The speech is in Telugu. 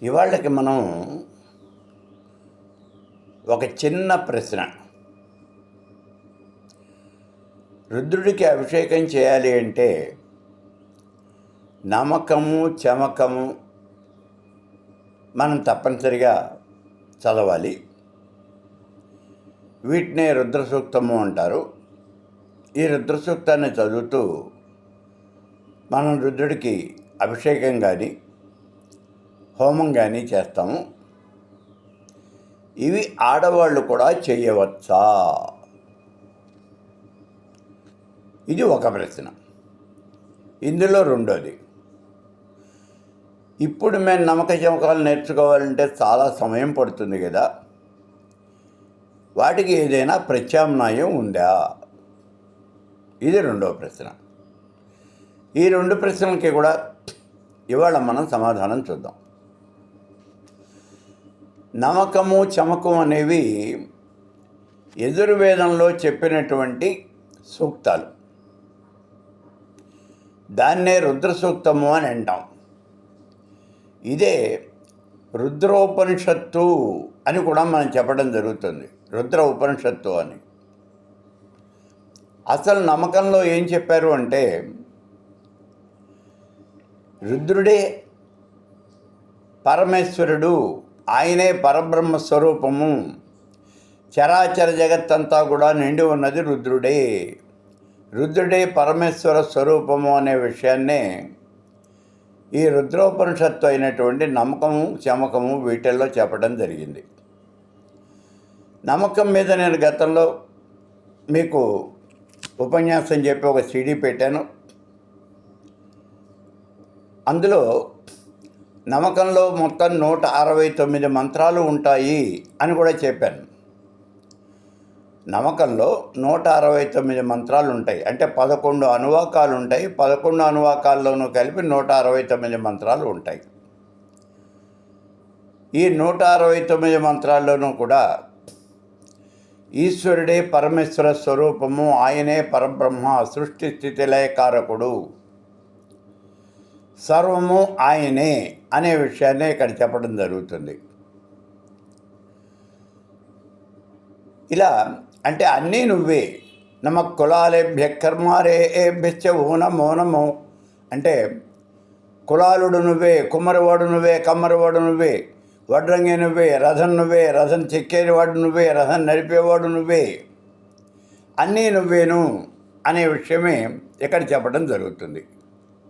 ఇవాళకి మనం ఒక చిన్న ప్రశ్న. రుద్రుడికి అభిషేకం చేయాలి అంటే నమకము చమకము మనం తప్పనిసరిగా చదవాలి. వీటినే రుద్ర సూక్తము అంటారు. ఈ రుద్ర సూక్తాన్ని చదువుతూ మనం రుద్రుడికి అభిషేకం కానీ హోమం కానీ చేస్తాము. ఇవి ఆడవాళ్ళు కూడా చేయవచ్చా? ఇది ఒక ప్రశ్న. ఇందులో రెండోది, ఇప్పుడు మేము నమ్మక చమకాలు నేర్చుకోవాలంటే చాలా సమయం పడుతుంది కదా, వాటికి ఏదైనా ప్రత్యామ్నాయం ఉందా? ఇది రెండో ప్రశ్న. ఈ రెండు ప్రశ్నలకి కూడా ఇవాళ మనం సమాధానం చూద్దాం. నమకము చమకం అనేవి యజుర్వేదంలో చెప్పినటువంటి సూక్తాలు. దాన్నే రుద్ర సూక్తము అని అంటాం. ఇదే రుద్రోపనిషత్తు అని కూడా మనం చెప్పడం జరుగుతుంది. రుద్ర ఉపనిషత్తు అని. అసలు నమ్మకంలో ఏం చెప్పారు అంటే, రుద్రుడే పరమేశ్వరుడు, ఆయనే పరబ్రహ్మ స్వరూపము, చరాచర జగత్తంతా కూడా నిండి ఉన్నది రుద్రుడే, రుద్రుడే పరమేశ్వర స్వరూపము అనే విషయాన్నే ఈ రుద్రోపనిషత్తు అయినటువంటి నమ్మకము చమకము వీటిల్లో చెప్పడం జరిగింది. నమ్మకం మీద నేను గతంలో మీకు ఉపన్యాసం చెప్పి ఒక సీడీ పెట్టాను. అందులో నమ్మకంలో మొత్తం 169 మంత్రాలు ఉంటాయి అని కూడా చెప్పాను. నమ్మకంలో 169 మంత్రాలు ఉంటాయి. అంటే 11 అనువాకాలు ఉంటాయి. 11 అనువాకాల్లోనూ కలిపి 169 మంత్రాలు ఉంటాయి. ఈ 169 మంత్రాల్లోనూ కూడా ఈశ్వరుడే పరమేశ్వర స్వరూపము, ఆయనే పరబ్రహ్మ, సృష్టి స్థితి లయకారకుడు, సర్వము ఆయనే అనే విషయాన్ని ఇక్కడ చెప్పడం జరుగుతుంది. ఇలా అంటే అన్నీ నువ్వే. నమ కులాలేభ్య కర్మారే ఏభ్యశ్చ ఊనమో నమో అంటే కులాలుడు నువ్వే, కుమ్మరివాడు నువ్వే, కమ్మరివాడు నువ్వే, వడ్రంగి నువ్వే, రథం నువ్వే, రథం చెక్కేవాడు నువ్వే, రథం నడిపేవాడు నువ్వే, అన్నీ నువ్వేను అనే విషయమే ఇక్కడ చెప్పడం జరుగుతుంది.